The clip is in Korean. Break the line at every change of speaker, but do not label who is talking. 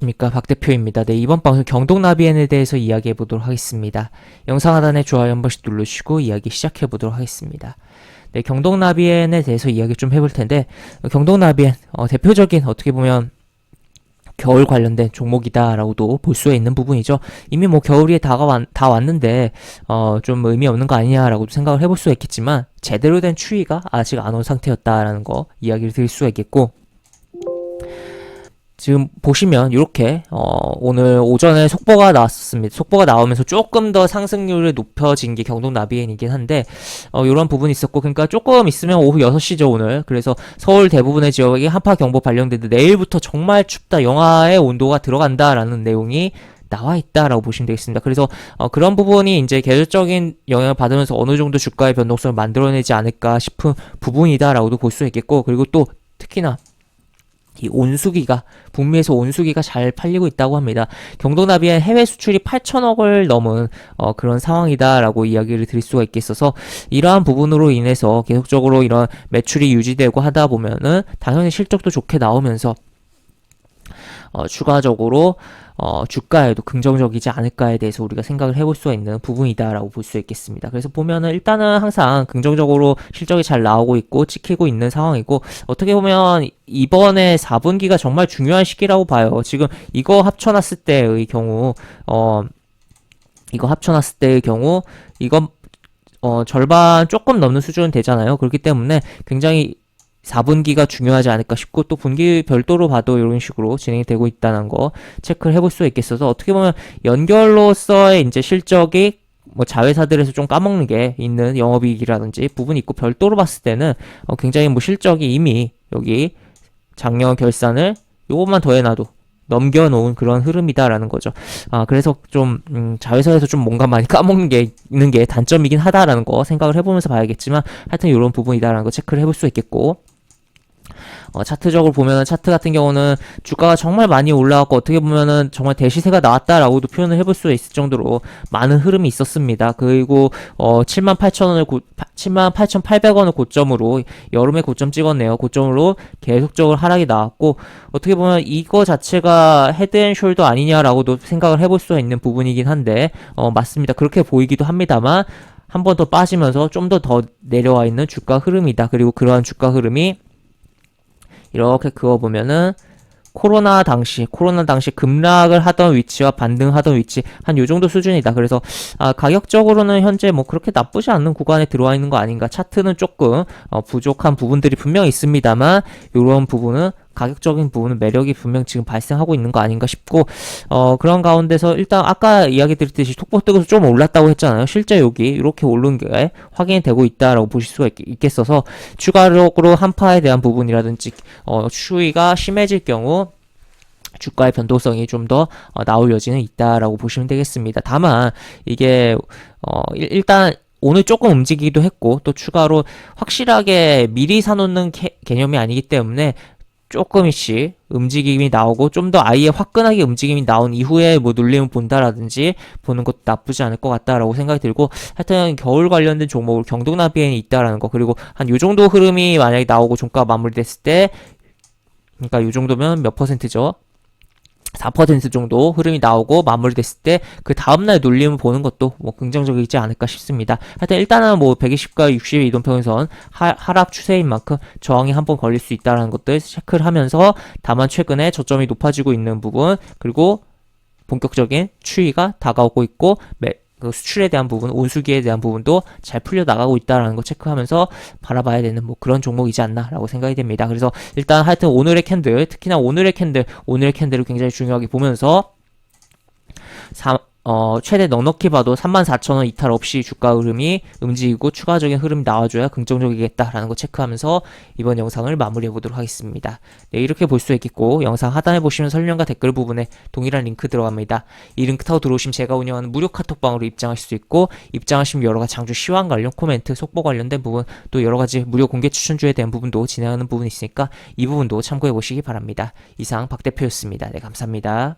안녕하십니까, 박 대표입니다. 네, 이번 방송 경동나비엔에 대해서 이야기해 보도록 하겠습니다. 영상 하단에 좋아요 한 번씩 눌러주시고 이야기 시작해 보도록 하겠습니다. 네, 경동나비엔에 대해서 이야기 좀 해볼 텐데, 경동나비엔 대표적인 어떻게 보면 겨울 관련된 종목이다라고도 볼 수 있는 부분이죠. 이미 뭐 겨울이 다 왔는데 좀 의미 없는 거 아니냐라고도 생각을 해볼 수 있겠지만, 제대로 된 추위가 아직 안 온 상태였다라는 거 이야기를 드릴 수가 있겠고, 지금 보시면 이렇게 오늘 오전에 속보가 나왔습니다. 속보가 나오면서 조금 더 상승률이 높여진 게 경동나비엔이긴 한데, 이런 부분이 있었고, 그러니까 조금 있으면 오후 6시죠 오늘. 그래서 서울 대부분의 지역에 한파경보 발령되는데 내일부터 정말 춥다, 영하의 온도가 들어간다라는 내용이 나와 있다라고 보시면 되겠습니다. 그래서 그런 부분이 이제 계절적인 영향을 받으면서 어느 정도 주가의 변동성을 만들어내지 않을까 싶은 부분이다라고도 볼 수 있겠고, 그리고 또 특히나 이 온수기가, 북미에서 온수기가 잘 팔리고 있다고 합니다. 경동나비엔 해외 수출이 8천억을 넘은 그런 상황이다라고 이야기를 드릴 수가 있겠어서, 이러한 부분으로 인해서 계속적으로 이런 매출이 유지되고 하다 보면은 당연히 실적도 좋게 나오면서 추가적으로 주가에도 긍정적이지 않을까에 대해서 우리가 생각을 해볼 수가 있는 부분이다라고 볼 수 있겠습니다. 그래서 보면은 일단은 항상 긍정적으로 실적이 잘 나오고 있고 찍히고 있는 상황이고, 어떻게 보면 이번에 4분기가 정말 중요한 시기라고 봐요. 지금 이거 합쳐놨을 때의 경우 이건 절반 조금 넘는 수준은 되잖아요. 그렇기 때문에 굉장히 4분기가 중요하지 않을까 싶고, 또 분기 별도로 봐도 이런 식으로 진행이 되고 있다는 거 체크를 해볼 수 있겠어서, 어떻게 보면 연결로서의 이제 실적이 뭐 자회사들에서 좀 까먹는 게 있는 영업이익이라든지 부분이 있고, 별도로 봤을 때는 굉장히 뭐 실적이 이미 여기 작년 결산을 요것만 더해놔도 넘겨놓은 그런 흐름이다라는 거죠. 그래서 좀 자회사에서 좀 뭔가 많이 까먹는 게 있는 게 단점이긴 하다라는 거 생각을 해보면서 봐야겠지만, 하여튼 이런 부분이다라는 거 체크를 해볼 수 있겠고, 차트적으로 보면은, 차트 같은 경우는 주가가 정말 많이 올라왔고, 어떻게 보면은 정말 대시세가 나왔다라고도 표현을 해볼 수 있을 정도로 많은 흐름이 있었습니다. 그리고 78,800원을 고점으로 여름에 고점 찍었네요. 고점으로 계속적으로 하락이 나왔고, 어떻게 보면 이거 자체가 헤드앤숄더 아니냐라고도 생각을 해볼 수 있는 부분이긴 한데, 맞습니다. 그렇게 보이기도 합니다만, 한 번 더 빠지면서 좀 더 내려와 있는 주가 흐름이다. 그리고 그러한 주가 흐름이 이렇게 그어보면은 코로나 당시 급락을 하던 위치와 반등하던 위치 한 요 정도 수준이다. 그래서 가격적으로는 현재 뭐 그렇게 나쁘지 않는 구간에 들어와 있는 거 아닌가. 차트는 조금 부족한 부분들이 분명히 있습니다만, 요런 부분은, 가격적인 부분은 매력이 분명 지금 발생하고 있는 거 아닌가 싶고, 그런 가운데서 일단 아까 이야기 드렸듯이 속보 뜨고서 좀 올랐다고 했잖아요. 실제 여기 이렇게 오른 게 확인이 되고 있다라고 보실 수가 있겠어서, 추가적으로 한파에 대한 부분이라든지 추위가 심해질 경우 주가의 변동성이 좀 더 나올 여지는 있다라고 보시면 되겠습니다. 다만 이게 일단 오늘 조금 움직이기도 했고, 또 추가로 확실하게 미리 사놓는 개념이 아니기 때문에 조금씩 움직임이 나오고, 좀 더 아예 화끈하게 움직임이 나온 이후에 뭐 눌림을 본다라든지 보는 것도 나쁘지 않을 것 같다라고 생각이 들고, 하여튼 겨울 관련된 종목을 경동나비엔이 있다라는 거, 그리고 한 요 정도 흐름이 만약에 나오고 종가가 마무리됐을 때, 그러니까 요 정도면 몇 퍼센트죠? 4% 정도 흐름이 나오고 마무리됐을 때 그 다음날 눌림을 보는 것도 뭐 긍정적이지 않을까 싶습니다. 하여튼 일단은 뭐 120과 60의 이동평균선 하락 추세인 만큼 저항이 한번 걸릴 수 있다는 것들 체크를 하면서, 다만 최근에 저점이 높아지고 있는 부분, 그리고 본격적인 추이가 다가오고 있고, 그 수출에 대한 부분, 온수기에 대한 부분도 잘 풀려 나가고 있다라는 거 체크하면서 바라봐야 되는 뭐 그런 종목이지 않나라고 생각이 됩니다. 그래서 일단 하여튼 오늘의 캔들, 특히나 오늘의 캔들을 굉장히 중요하게 보면서 최대 넉넉히 봐도 34,000원 이탈 없이 주가 흐름이 움직이고 추가적인 흐름이 나와줘야 긍정적이겠다라는 거 체크하면서 이번 영상을 마무리해 보도록 하겠습니다. 네, 이렇게 볼 수 있겠고, 영상 하단에 보시면 설명과 댓글 부분에 동일한 링크 들어갑니다. 이 링크 타고 들어오시면 제가 운영하는 무료 카톡방으로 입장하실 수 있고, 입장하시면 여러가지 장주 시황 관련 코멘트, 속보 관련된 부분, 또 여러가지 무료 공개 추천주에 대한 부분도 진행하는 부분이 있으니까 이 부분도 참고해 보시기 바랍니다. 이상 박 대표였습니다. 네, 감사합니다.